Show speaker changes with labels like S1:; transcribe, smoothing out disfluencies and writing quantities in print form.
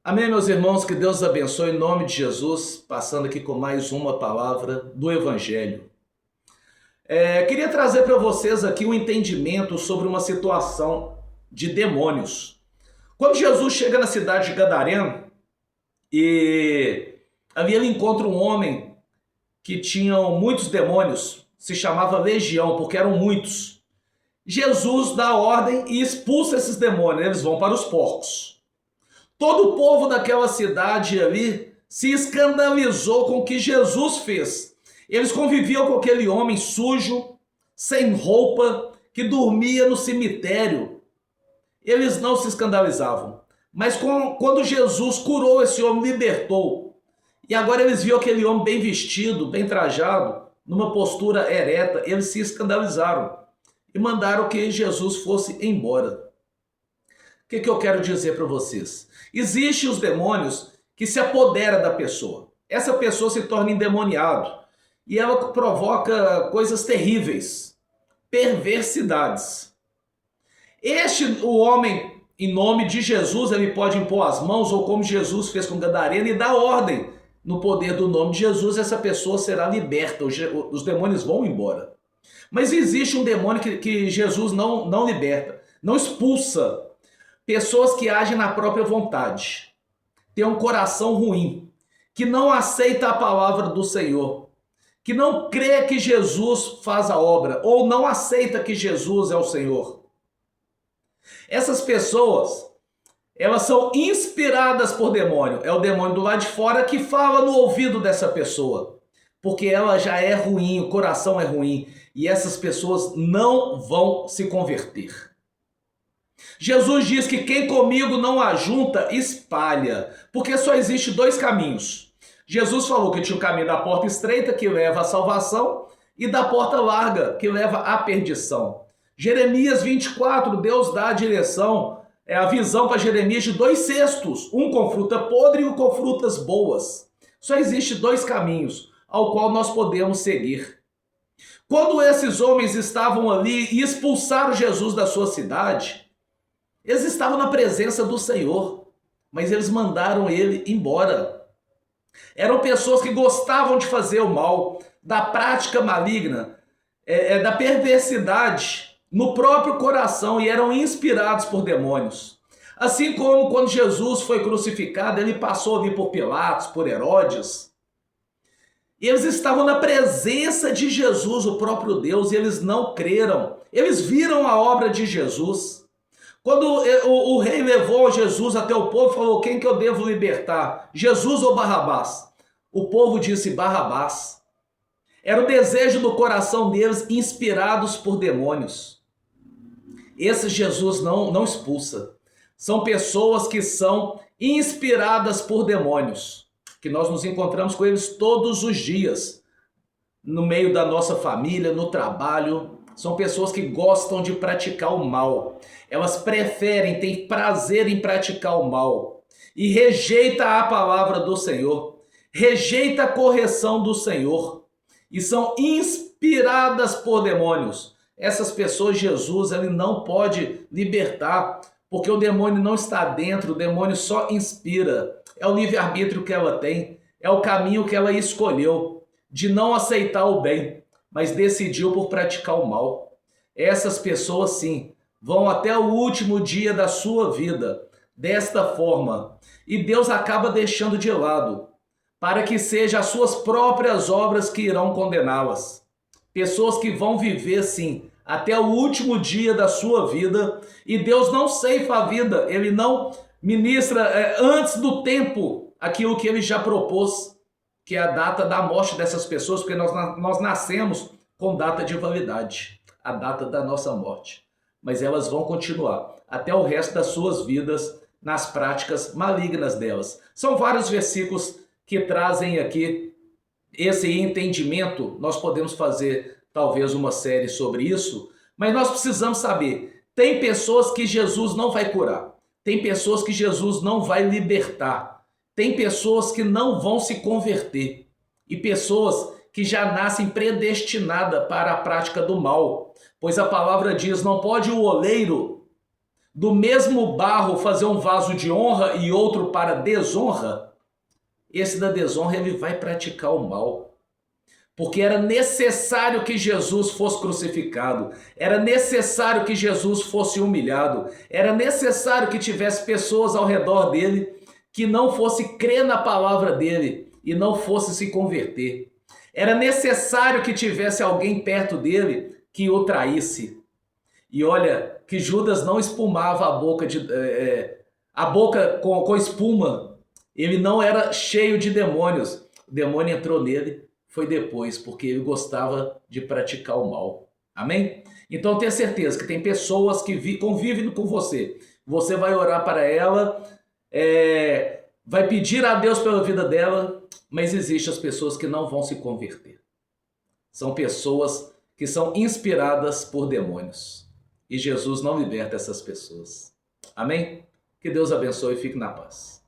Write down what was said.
S1: Amém, meus irmãos, que Deus abençoe em nome de Jesus, passando aqui com mais uma palavra do Evangelho. Queria trazer para vocês aqui um entendimento sobre uma situação de demônios. Quando Jesus chega na cidade de Gadareno e ali ele encontra um homem que tinha muitos demônios, se chamava Legião, porque eram muitos. Jesus dá ordem e expulsa esses demônios, eles vão para os porcos. Todo o povo daquela cidade ali se escandalizou com o que Jesus fez. Eles conviviam com aquele homem sujo, sem roupa, que dormia no cemitério. Eles não se escandalizavam. Mas quando Jesus curou esse homem, libertou, e agora eles viam aquele homem bem vestido, bem trajado, numa postura ereta, eles se escandalizaram e mandaram que Jesus fosse embora. O que eu quero dizer para vocês? Existem os demônios que se apoderam da pessoa. Essa pessoa se torna endemoniado e ela provoca coisas terríveis, perversidades. O homem, em nome de Jesus, ele pode impor as mãos, ou como Jesus fez com Gadareno, e dar ordem. No poder do nome de Jesus, essa pessoa será liberta, os demônios vão embora. Mas existe um demônio que Jesus não liberta, não expulsa. Pessoas que agem na própria vontade, têm um coração ruim, que não aceita a palavra do Senhor, que não crê que Jesus faz a obra, ou não aceita que Jesus é o Senhor. Essas pessoas, elas são inspiradas por demônio. É o demônio do lado de fora que fala no ouvido dessa pessoa, porque ela já é ruim, o coração é ruim, e essas pessoas não vão se converter. Jesus diz que quem comigo não ajunta, espalha, porque só existe dois caminhos. Jesus falou que tinha o caminho da porta estreita, que leva à salvação, e da porta larga, que leva à perdição. Jeremias 24, Deus dá a direção, a visão para Jeremias de 2 cestos, um com fruta podre e um com frutas boas. Só existe dois caminhos, ao qual nós podemos seguir. Quando esses homens estavam ali e expulsaram Jesus da sua cidade, eles estavam na presença do Senhor, mas eles mandaram ele embora. Eram pessoas que gostavam de fazer o mal, da prática maligna, da perversidade no próprio coração, e eram inspirados por demônios. Assim como quando Jesus foi crucificado, ele passou ali por Pilatos, por Herodes. Eles estavam na presença de Jesus, o próprio Deus, e eles não creram. Eles viram a obra de Jesus. Quando o rei levou Jesus até o povo, falou: quem que eu devo libertar? Jesus ou Barrabás? O povo disse: Barrabás. Era o desejo do coração deles, inspirados por demônios. Esse Jesus não expulsa. São pessoas que são inspiradas por demônios, que nós nos encontramos com eles todos os dias, no meio da nossa família, no trabalho. São pessoas que gostam de praticar o mal. Elas preferem, têm prazer em praticar o mal. E rejeita a palavra do Senhor. Rejeita a correção do Senhor. E são inspiradas por demônios. Essas pessoas, Jesus, ele não pode libertar, porque o demônio não está dentro, o demônio só inspira. É o livre-arbítrio que ela tem. É o caminho que ela escolheu, de não aceitar o bem, mas decidiu por praticar o mal. Essas pessoas, sim, vão até o último dia da sua vida desta forma. E Deus acaba deixando de lado, para que sejam as suas próprias obras que irão condená-las. Pessoas que vão viver, sim, até o último dia da sua vida. E Deus não ceifa a vida, Ele não ministra antes do tempo aquilo que Ele já propôs, que é a data da morte dessas pessoas, porque nós nascemos com data de validade, a data da nossa morte. Mas elas vão continuar até o resto das suas vidas nas práticas malignas delas. São vários versículos que trazem aqui esse entendimento. Nós podemos fazer talvez uma série sobre isso, mas nós precisamos saber, tem pessoas que Jesus não vai curar, tem pessoas que Jesus não vai libertar, tem pessoas que não vão se converter e pessoas que já nascem predestinadas para a prática do mal. Pois a palavra diz: não pode o oleiro do mesmo barro fazer um vaso de honra e outro para desonra, esse da desonra ele vai praticar o mal. Porque era necessário que Jesus fosse crucificado, era necessário que Jesus fosse humilhado, era necessário que tivesse pessoas ao redor dele que não fosse crer na palavra dele e não fosse se converter. Era necessário que tivesse alguém perto dele que o traísse. E olha que Judas não espumava a boca com espuma. Ele não era cheio de demônios. O demônio entrou nele, foi depois, porque ele gostava de praticar o mal. Amém? Então tenha certeza que tem pessoas que convivem com você. Você vai orar para ela, vai pedir a Deus pela vida dela, mas existem as pessoas que não vão se converter. São pessoas que são inspiradas por demônios. E Jesus não liberta essas pessoas. Amém? Que Deus abençoe e fique na paz.